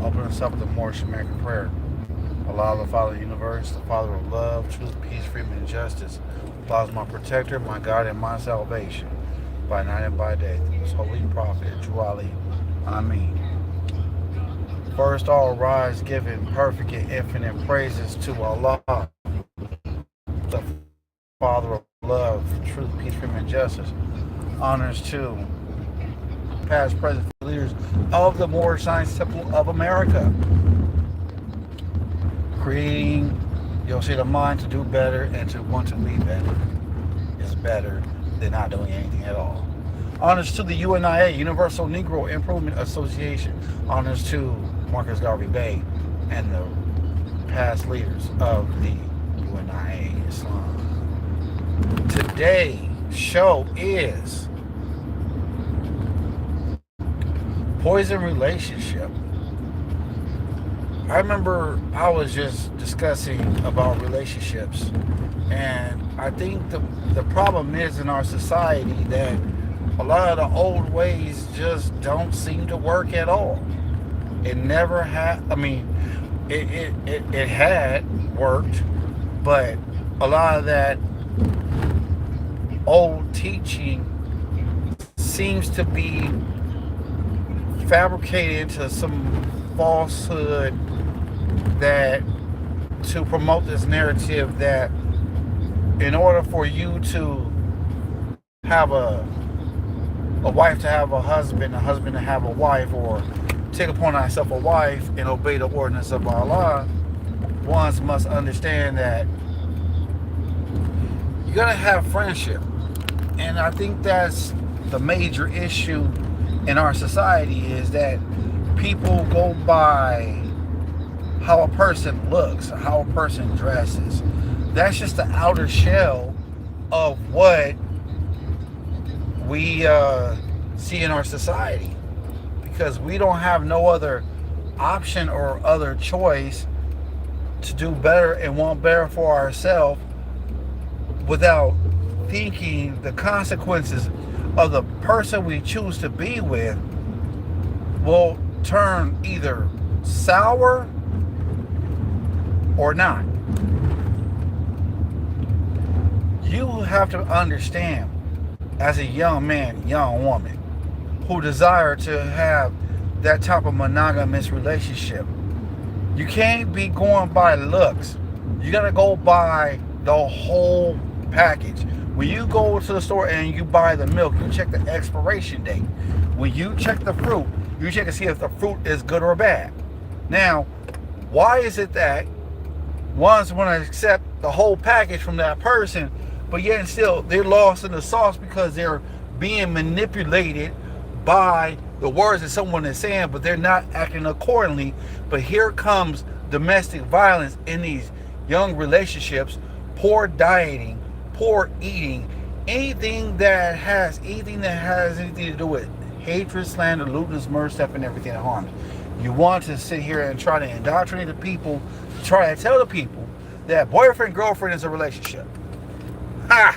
Open us up with the more Shamanic prayer. Allah, the Father of the universe, the Father of love, truth, peace, freedom, and justice. Allah is my protector, my God, and my salvation, by night and by day, through His holy prophet, Drew Ali. Ameen. First, all rise, giving perfect and infinite praises to Allah, the Father of love, truth, peace, freedom, and justice. Honors to past, present leaders of the Moorish Science Temple of America, creating, you'll see, the mind to do better and to want to be better is better than not doing anything at all. Honors to the UNIA, Universal Negro Improvement Association. Honors to Marcus Garvey Bay and the past leaders of the UNIA Islam. Today's show is Poison Relationship. I remember I was just discussing about relationships, and I think the problem is in our society that a lot of the old ways just don't seem to work at all. It never had, I mean, it had worked, but a lot of that old teaching seems to be fabricated into some falsehood that to promote this narrative that in order for you to have a wife to have a husband to have a wife, or take upon thyself a wife and obey the ordinance of Allah, one must understand that you gotta have friendship. And I think that's the major issue in our society, is that people go by how a person looks, how a person dresses. That's just the outer shell of what we see in our society, because we don't have no other option or other choice to do better and want better for ourselves without thinking the consequences of the person we choose to be with will turn either sour or not. You have to understand, as a young man, young woman, who desire to have that type of monogamous relationship, you can't be going by looks. You gotta go by the whole package. When you go to the store and you buy the milk, you check the expiration date. When you check the fruit, you check to see if the fruit is good or bad. Now, why is it that ones want to accept the whole package from that person, but yet and still they're lost in the sauce because they're being manipulated by the words that someone is saying, but they're not acting accordingly? But here comes domestic violence in these young relationships, poor dieting, poor eating, anything that has anything to do with hatred, slander, lewdness, murder, theft, and everything that harms. You want to sit here and try to indoctrinate the people, try to tell the people that boyfriend girlfriend is a relationship. Ha!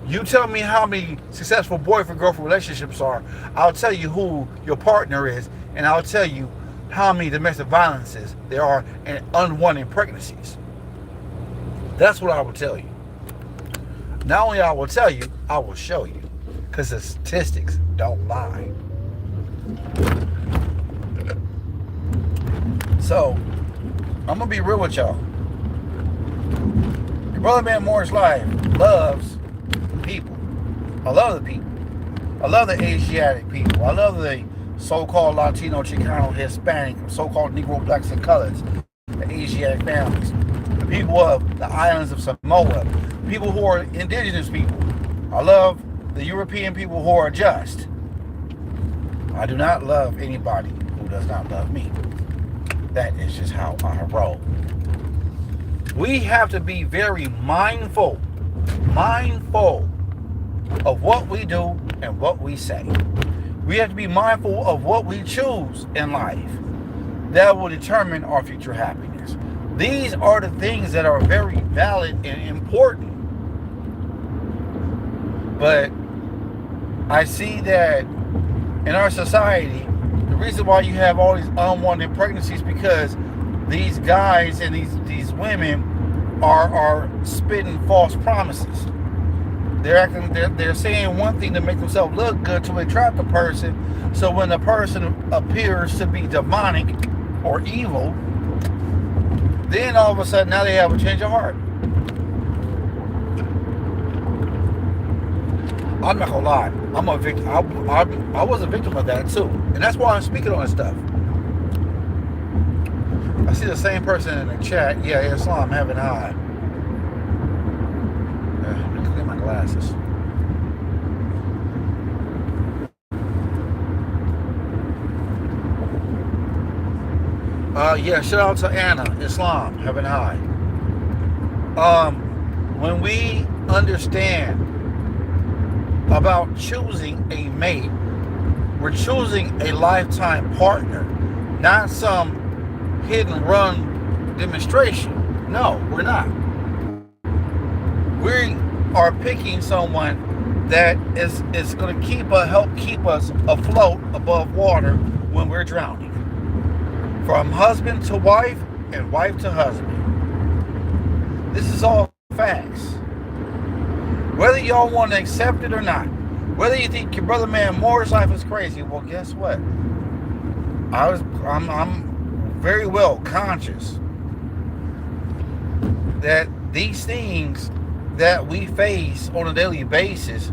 You tell me how many successful boyfriend girlfriend relationships are, I'll tell you who your partner is, and I'll tell you how many domestic violences there are and unwanted pregnancies. That's what I will tell you. Not only I will tell you, I will show you, because the statistics don't lie. So, I'm gonna be real with y'all. Your brother man Morris Live loves people. I love the people. I love the Asiatic people. I love the so-called Latino, Chicano, Hispanic, so-called Negro, blacks, and colors, the Asiatic families, the people of the islands of Samoa, people who are indigenous people. I love the European people who are just. I do not love anybody who does not love me. That is just how I roll. We have to be very mindful of what we do and what we say. We have to be mindful of what we choose in life. That will determine our future happiness. These are the things that are very valid and important. But I see that in our society, the reason why you have all these unwanted pregnancies because these guys and these women are spitting false promises. They're saying one thing to make themselves look good to attract the person. So when the person appears to be demonic or evil, then all of a sudden now they have a change of heart. I'm not gonna lie, I'm a victim. I was a victim of that too, and that's why I'm speaking on this stuff. I see the same person in the chat. Yeah, Islam having high. Let me clean my glasses. Yeah, shout out to Anna, Islam having high. When we understand about choosing a mate, we're choosing a lifetime partner, not some hit and run demonstration. No, we're not. We are picking someone that is going to help keep us afloat above water when we're drowning. From husband to wife and wife to husband. This is all facts. Whether y'all want to accept it or not, whether you think your brother man Moore's life is crazy, well, guess what? I'm very well conscious that these things that we face on a daily basis,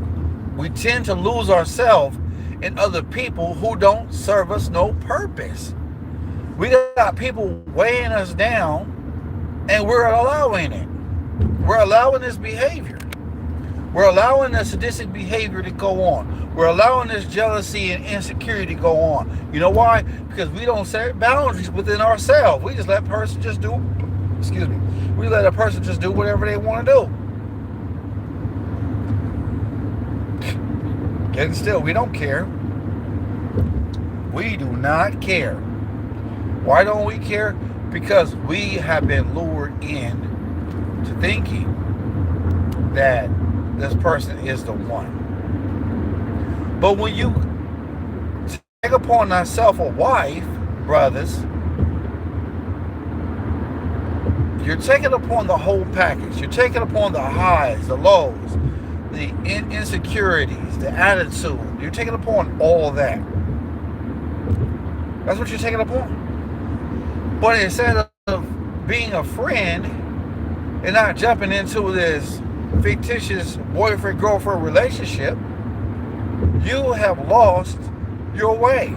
we tend to lose ourselves in other people who don't serve us no purpose. We got people weighing us down, and we're allowing it. We're allowing this behavior. We're allowing the sadistic behavior to go on. We're allowing this jealousy and insecurity to go on. You know why? Because we don't set boundaries within ourselves. We just let a person just do, we let a person just do whatever they want to do. And still, we don't care. We do not care. Why don't we care? Because we have been lured in to thinking that this person is the one. But when you take upon thyself a wife, brothers, you're taking upon the whole package. You're taking upon the highs, the lows, the insecurities, the attitude. You're taking upon all that. That's what you're taking upon. But instead of being a friend and not jumping into this fictitious boyfriend-girlfriend relationship, you have lost your way.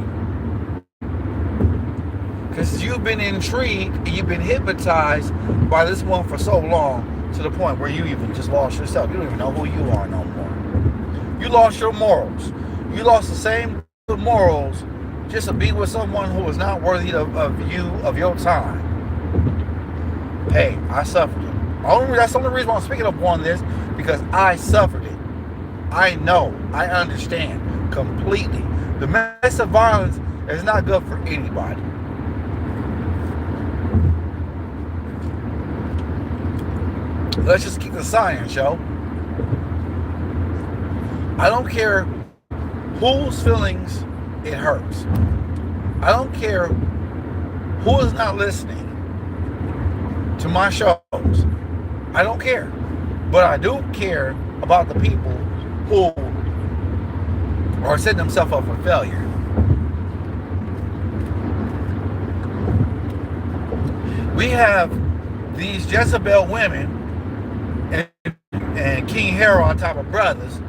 Because you've been intrigued and you've been hypnotized by this one for so long to the point where you even just lost yourself. You don't even know who you are no more. You lost your morals. You lost the same morals just to be with someone who is not worthy of your time. Hey, I suffered it. That's the only reason why I'm speaking upon this, because I suffered it. I know. I understand completely. Domestic violence is not good for anybody. Let's just keep the science, yo. I don't care whose feelings it hurts. I don't care who is not listening to my shows. I don't care. But I do care about the people who are setting themselves up for failure. We have these Jezebel women and King Harold on top of brothers,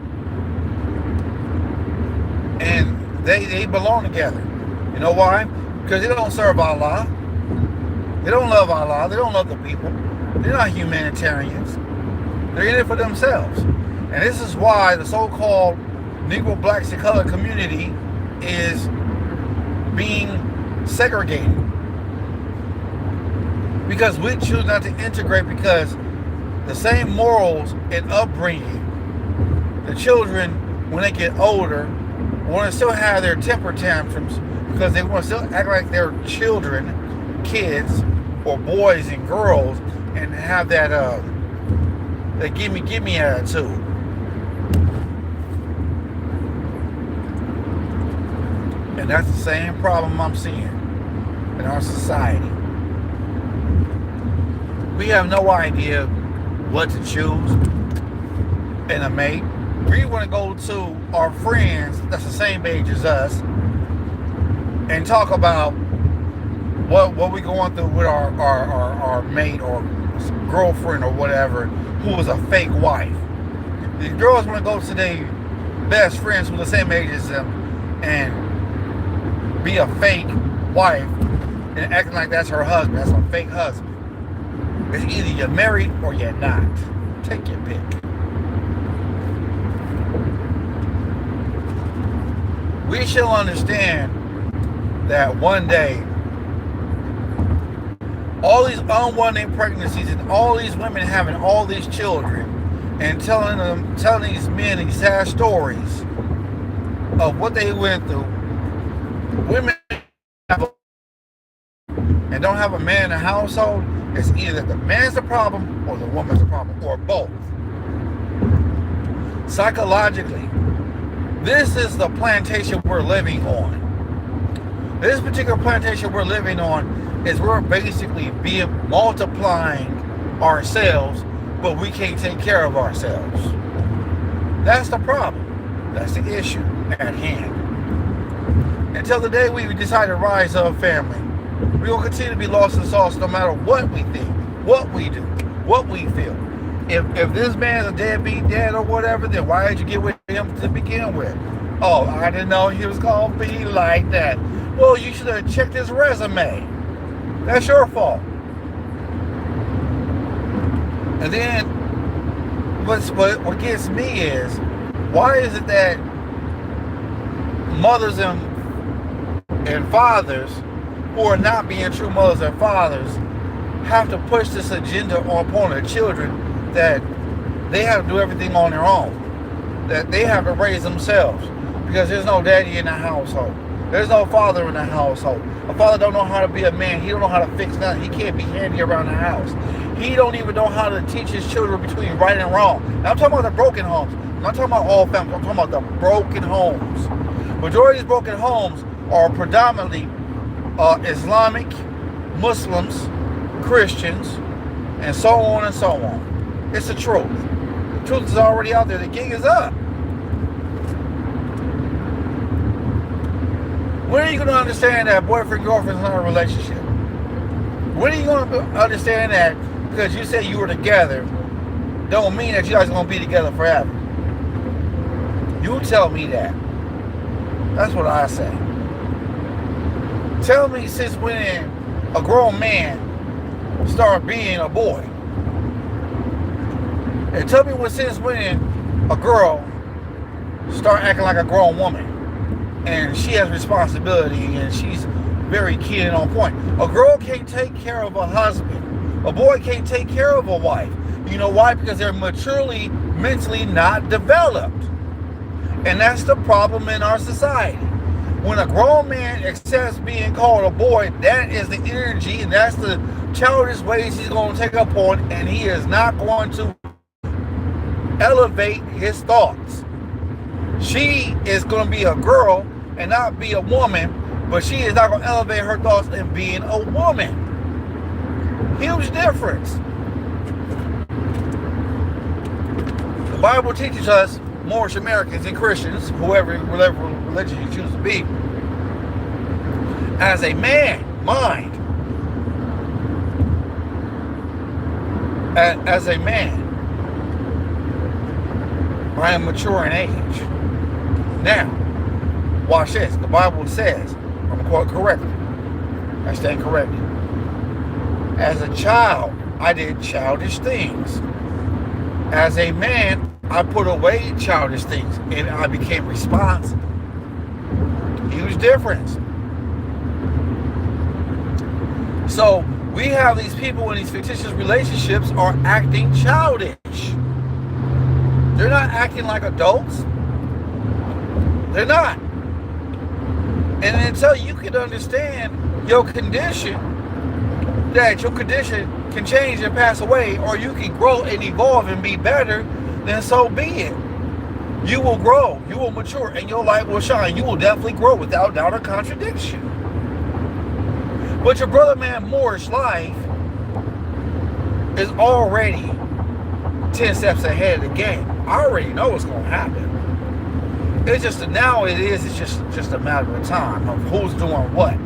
and they belong together. You know why? Because they don't serve Allah. They don't love Allah. They don't love the people. They're not humanitarians. They're in it for themselves. And this is why the so-called Negro, Blacks, and Colored community is being segregated. Because we choose not to integrate, because the same morals and upbringing, the children, when they get older, want to still have their temper tantrums because they want to still act like they're children, kids, or boys and girls, and have that give me attitude. And that's the same problem I'm seeing in our society. We have no idea what to choose in a mate. We want to go to our friends that's the same age as us and talk about what we're going through with our mate or girlfriend or whatever who is a fake wife. These girls want to go to their best friends who are the same age as them and be a fake wife and acting like that's her husband. That's a fake husband. It's either you're married or you're not. Take your pick. We should understand that one day all these unwanted pregnancies and all these women having all these children and telling these men these sad stories of what they went through. Women have and don't have a man in the household. It's either the man's the problem or the woman's the problem, or both. Psychologically, this is the plantation we're living on. This particular plantation we're living on is we're basically multiplying ourselves, but we can't take care of ourselves. That's the problem. That's the issue at hand. Until the day we decide to rise up, family, we will continue to be lost in sauce no matter what we think, what we do, what we feel. If this man's a deadbeat dad or whatever, then why did you get with him to begin with? Oh, I didn't know he was going to be like that. Well, you should have checked his resume. That's your fault. And then what gets me is, why is it that mothers and fathers who are not being true mothers and fathers have to push this agenda upon their children that they have to do everything on their own, that they have to raise themselves because there's no daddy in the household. There's no father in the household. A father don't know how to be a man. He don't know how to fix nothing. He can't be handy around the house. He don't even know how to teach his children between right and wrong. Now, I'm talking about the broken homes. I'm not talking about all families. I'm talking about the broken homes. Majority of these broken homes are predominantly Islamic, Muslims, Christians, and so on and so on. It's the truth. The truth is already out there. The gig is up. When are you going to understand that boyfriend-girlfriend is not a relationship? When are you going to understand that because you say you were together don't mean that you guys are going to be together forever? You tell me that. That's what I say. Tell me since when a grown man started being a boy. And tell me since when a girl started acting like a grown woman. And she has responsibility and she's very keen and on point. A girl can't take care of a husband. A boy can't take care of a wife. You know why? Because they're maturely, mentally not developed. And that's the problem in our society. When a grown man accepts being called a boy, that is the energy and that's the childish ways he's going to take up on, and he is not going to elevate his thoughts. She is going to be a girl and not be a woman, but she is not going to elevate her thoughts in being a woman. Huge difference. The Bible teaches us, Moorish Americans and Christians, whatever religion you choose to be, as a man mind, as a man, I am mature in age. Now, watch this. The Bible says, I'm going to quote correctly. I stand corrected. As a child, I did childish things. As a man, I put away childish things and I became responsible. Huge difference. So, we have these people in these fictitious relationships are acting childish. They're not acting like adults. They're not. And until you can understand your condition, that your condition can change and pass away, or you can grow and evolve and be better, then so be it. you will grow, you will mature, and your light will shine. You will definitely grow without doubt or contradiction. But your brother man Moore's life is already 10 steps ahead of the game. I already know what's going to happen. It's just that now it's just a matter of time of who's doing what.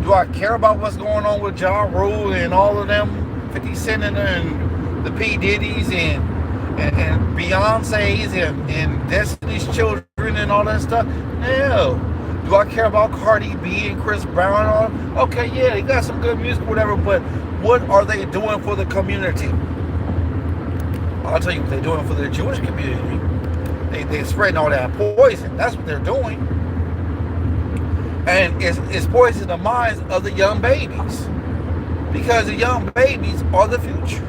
Do I care about what's going on with Ja Rule and all of them, 50 Cent and the P. Diddy's and Beyonce's and Destiny's Children and all that stuff? No. Do I care about Cardi B and Chris Brown and all? Okay, yeah, they got some good music, whatever, but what are they doing for the community? I'll tell you what they're doing for the Jewish community. They're spreading all that poison. That's what they're doing. And it's poisoning the minds of the young babies. Because the young babies are the future.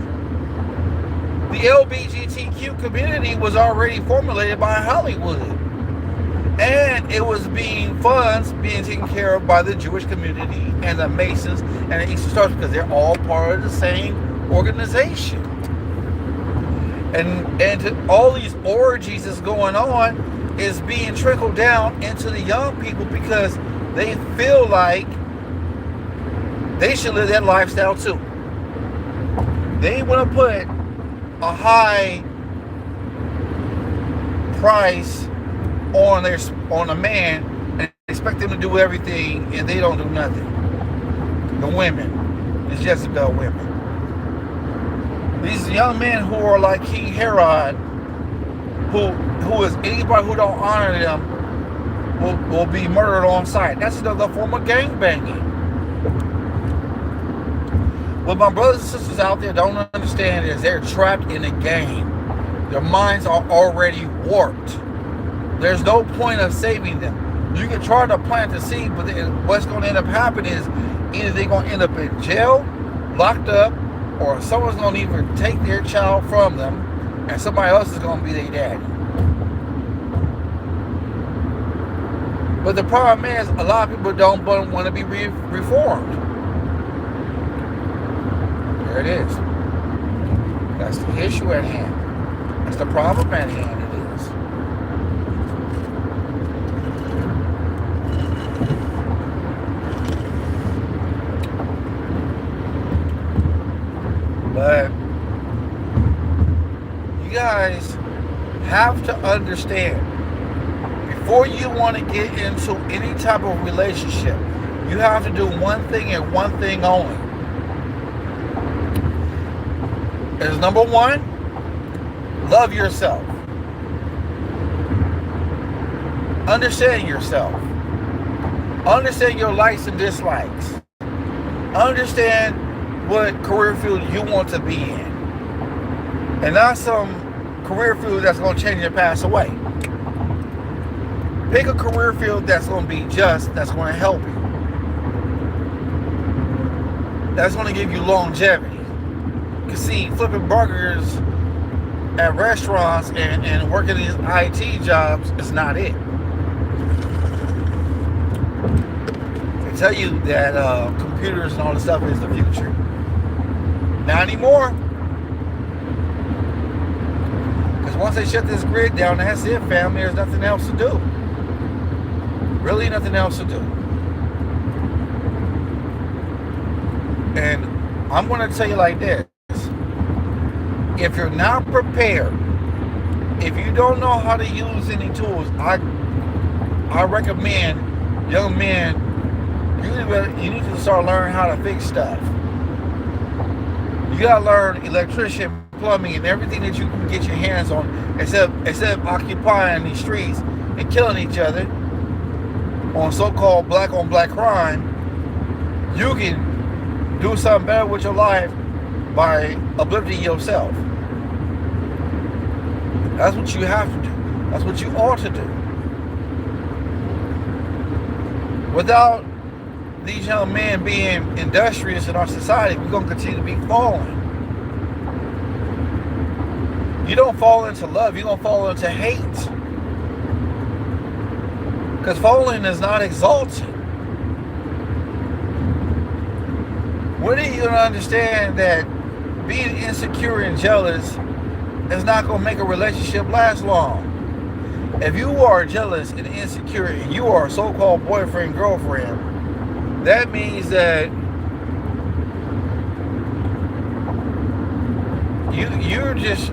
The LGBTQ community was already formulated by Hollywood. And it was being taken care of by the Jewish community and the Masons and the Eastern Stars because they're all part of the same organization. And all these orgies that's going on is being trickled down into the young people because they feel like they should live that lifestyle too. They want to put a high price on a man and expect them to do everything and they don't do nothing. The women, it's Jezebel women. These young men who are like King Herod, who is anybody who don't honor them will be murdered on sight. That's another form of gangbanging. What my brothers and sisters out there don't understand is they're trapped in a game. Their minds are already warped. There's no point of saving them. You can try to plant the seed, but what's going to end up happening is either they're going to end up in jail, locked up, or someone's going to even take their child from them, and somebody else is going to be their daddy. But the problem is, a lot of people don't want to be reformed. There it is. That's the issue at hand. That's the problem at hand. It is. But you guys have to understand, before you want to get into any type of relationship, you have to do one thing and one thing only. Is number one, love yourself. Understand yourself. Understand your likes and dislikes. Understand what career field you want to be in. And not some career field that's going to change and pass away. Pick a career field that's going to be just, that's going to help you. That's going to give you longevity. You see, flipping burgers at restaurants and working these IT jobs is not it. They tell you that computers and all this stuff is the future. Not anymore. Because once they shut this grid down, that's it, family. There's nothing else to do. Really nothing else to do. And I'm going to tell you like this. If you're not prepared, if you don't know how to use any tools, I recommend young men, you need to start learning how to fix stuff. You gotta learn electrician, plumbing, and everything that you can get your hands on, except occupying these streets and killing each other on so-called black on black crime. You can do something better with your life by uplifting yourself. That's what you have to do. That's what you ought to do. Without these young men being industrious in our society, we're going to continue to be falling. You don't fall into love, you're going to fall into hate. Because falling is not exalting. When are you going to understand that being insecure and jealous is not going to make a relationship last long? If you are jealous and insecure and you are a so-called boyfriend, girlfriend, that means that you're just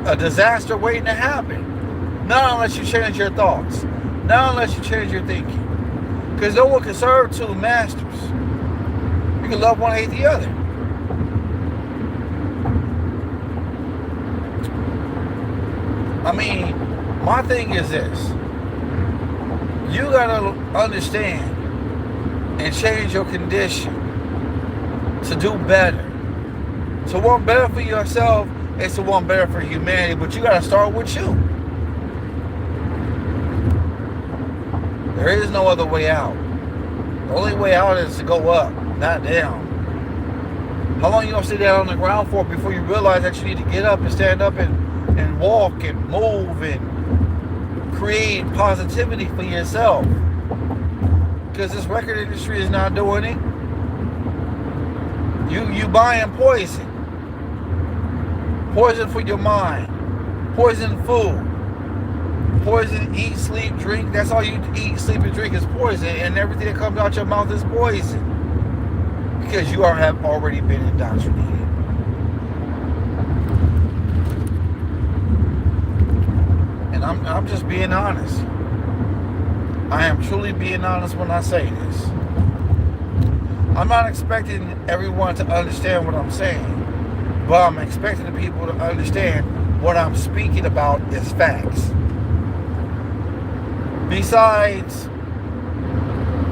a disaster waiting to happen. Not unless you change your thoughts. Not unless you change your thinking. Because no one can serve two masters. You can love one, hate the other. I mean, my thing is this. You gotta understand and change your condition to do better. To want better for yourself is to want better for humanity, but you gotta start with you. There is no other way out. The only way out is to go up, not down. How long you gonna sit down on the ground for before you realize that you need to get up and stand up and walk and move and create positivity for yourself? Because this record industry is not doing it. You buying poison. Poison for your mind. Poison food. Poison, eat, sleep, drink. That's all you eat, sleep, and drink is poison. And everything that comes out your mouth is poison. Because you have already been indoctrinated. And I'm just being honest. I am truly being honest when I say this. I'm not expecting everyone to understand what I'm saying, but I'm expecting the people to understand what I'm speaking about is facts. Besides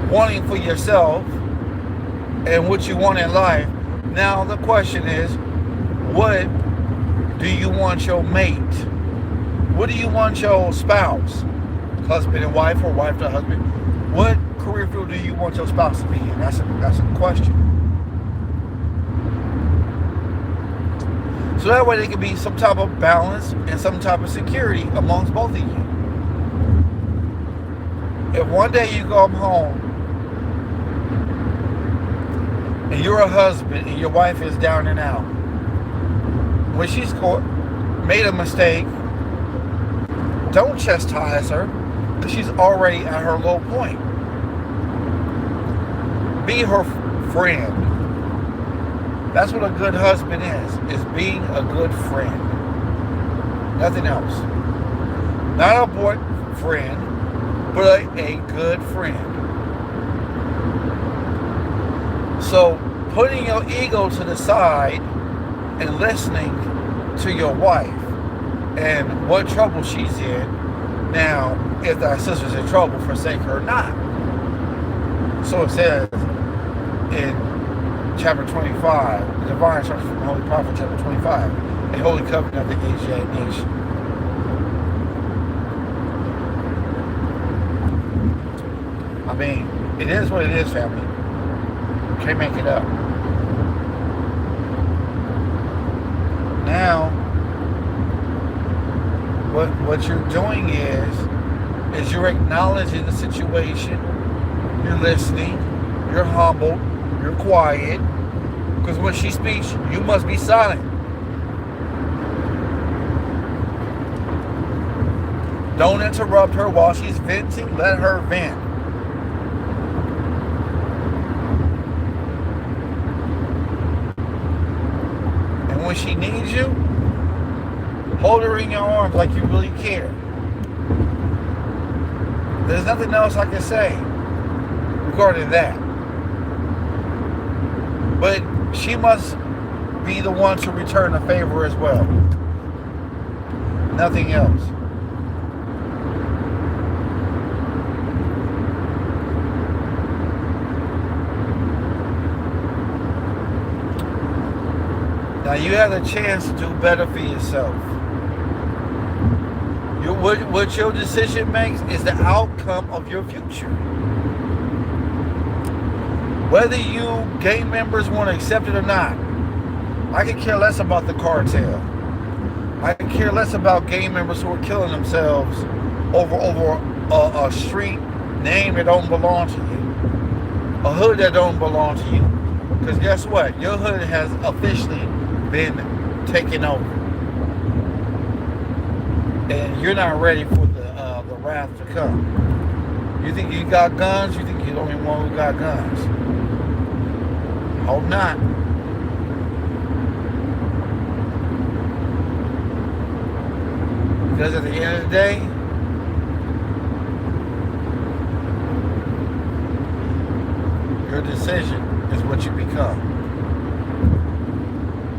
wanting for yourself and what you want in life, now the question is, what do you want your mate? What do you want your spouse? Husband and wife, or wife to husband? What career field do you want your spouse to be in? That's a question. So that way there can be some type of balance and some type of security amongst both of you. If one day you come home and you're a husband and your wife is down and out, when she's made a mistake, don't chastise her because she's already at her low point. Be her friend. That's what a good husband is being a good friend. Nothing else. Not a boyfriend, but a good friend. So putting your ego to the side and listening to your wife and what trouble she's in. Now, if thy sister's in trouble, forsake her not. So it says in chapter 25, the divine instruction from the Holy Prophet, chapter 25, a holy covenant of the Asiatic nation. I mean, it is what it is, family. You can't make it up. Now, what you're doing is you're acknowledging the situation, you're listening, you're humble, you're quiet, because when she speaks, you must be silent. Don't interrupt her while she's venting, let her vent. And when she needs you, hold her in your arms like you really care. There's nothing else I can say regarding that. But she must be the one to return the favor as well. Nothing else. Now you have the chance to do better for yourself. What your decision makes is the outcome of your future. Whether you gang members want to accept it or not, I could care less about the cartel. I could care less about gang members who are killing themselves over a street name that don't belong to you, a hood that don't belong to you. Because guess what? Your hood has officially been taken over. And you're not ready for the wrath to come. You think you got guns? You think you're the only one who got guns? Hope not. Because at the end of the day, your decision is what you become.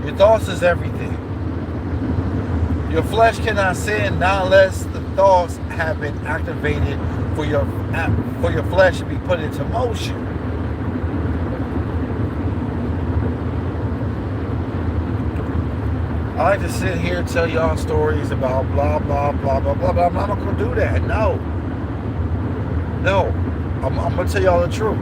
Your thoughts is everything. Your flesh cannot sin not unless the thoughts have been activated for your flesh to be put into motion. I like to sit here and tell y'all stories about blah, blah, blah, blah, blah, blah. I'm not going to do that. No. I'm going to tell y'all the truth.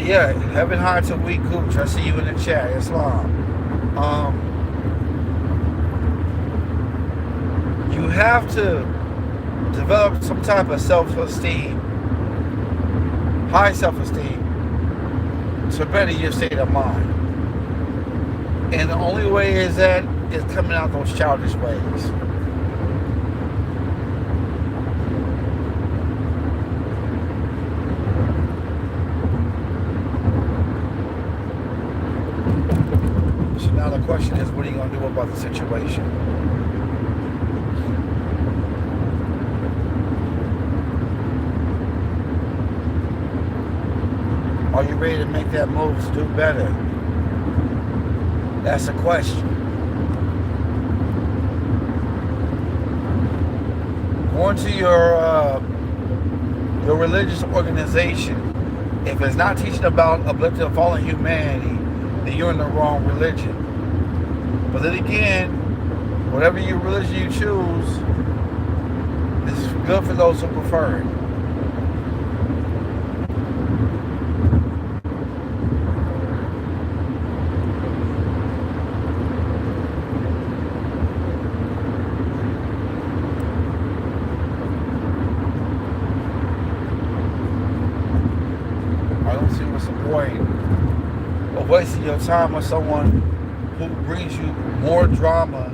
Yeah, Heaven Hearts a Weak Gooch. I see you in the chat. Islam. You have to develop some type of self-esteem, high self-esteem, to better your state of mind. And the only way is coming out those childish ways. So now the question is, what are you going to do about the situation? Are you ready to make that move to do better? That's the question. Going to your religious organization, if it's not teaching about uplifting and fallen humanity, then you're in the wrong religion. But then again, whatever your religion you choose, this is good for those who prefer it. Wasting your time with someone who brings you more drama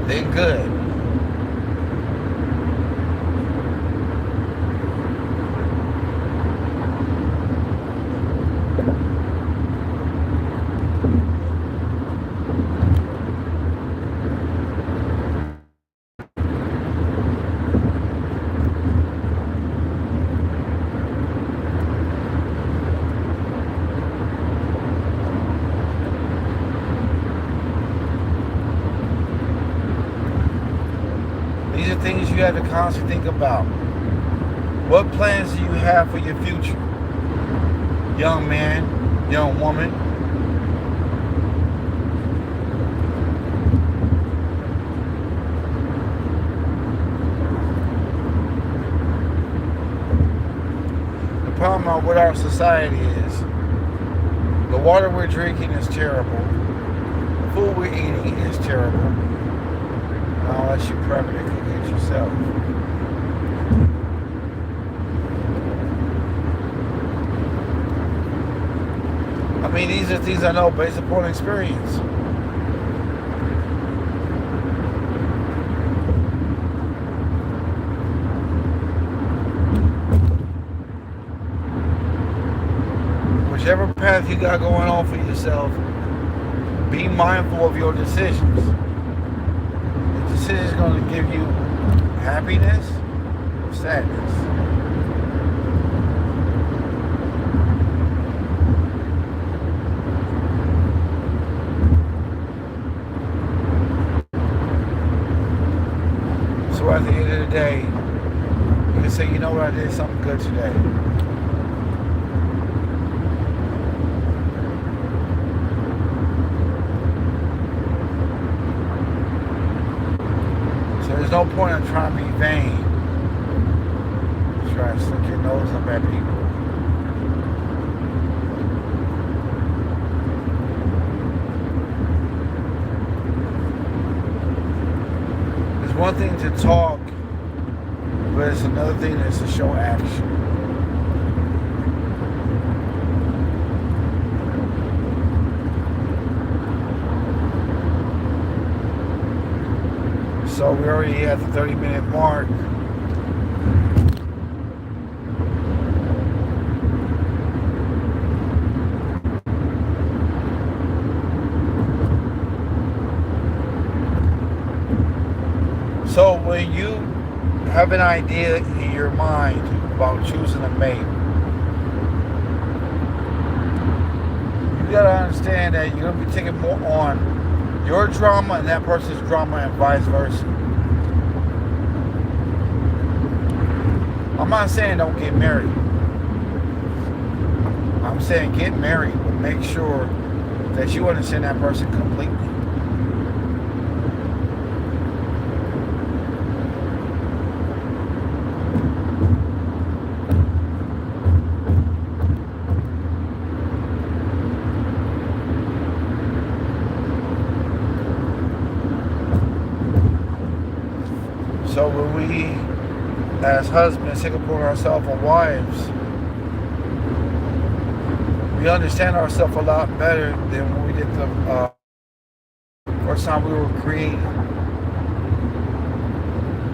than good. Things you have to constantly think about. What plans do you have for your future? Young man, young woman. The problem with our society is the water we're drinking is terrible. The food we're eating is terrible. Unless you prep it and cook it yourself. I mean, these are things I know based upon experience. Whichever path you got going on for yourself, be mindful of your decisions. Decision is going to give you happiness or sadness. So at the end of the day, you can say, you know what, I did something good today. There's no point in trying to be vain. Try to stick your nose up at people. It's one thing to talk, but it's another thing is to show action. So we already at the 30-minute mark. So when you have an idea in your mind about choosing a mate, you gotta understand that you're gonna be taking more on your drama and that person's drama and vice versa. I'm not saying don't get married. I'm saying get married, but make sure that you understand that person completely. So when we, as husbands, take upon ourselves as wives, we understand ourselves a lot better than when we did the first time we were created.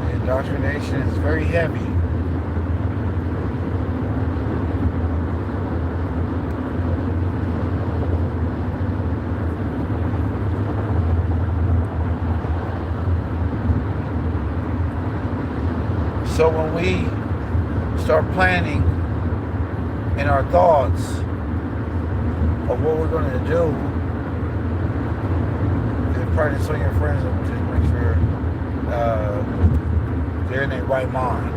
The indoctrination is very heavy. So when we start planning in our thoughts of what we're going to do, then practice on your friends and just make sure they're in their right mind.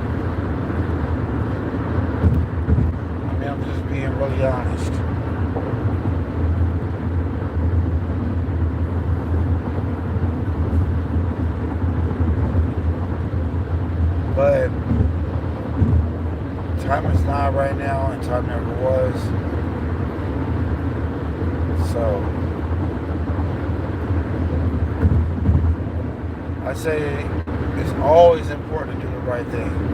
I mean, I'm just being really honest. But time is not right now, and time never was. So I say it's always important to do the right thing.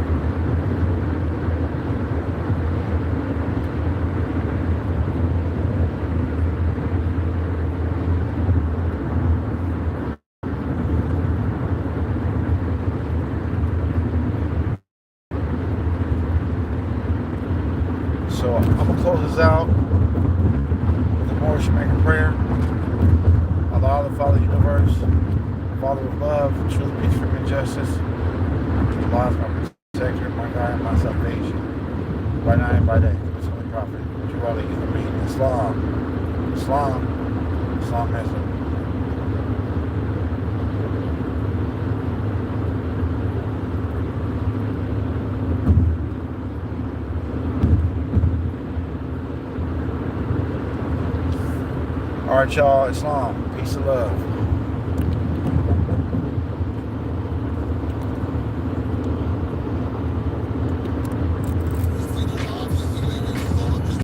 So I'm going to close this out with the Moorish Maker prayer. Allah, the Father of the universe, Father of love, truth, peace, freedom, and justice. Allah is my protector, my guide, and my salvation. By night and by day, through His holy prophet, Jawali, Islam. Islamism. Alright, y'all, Islam. Peace and love.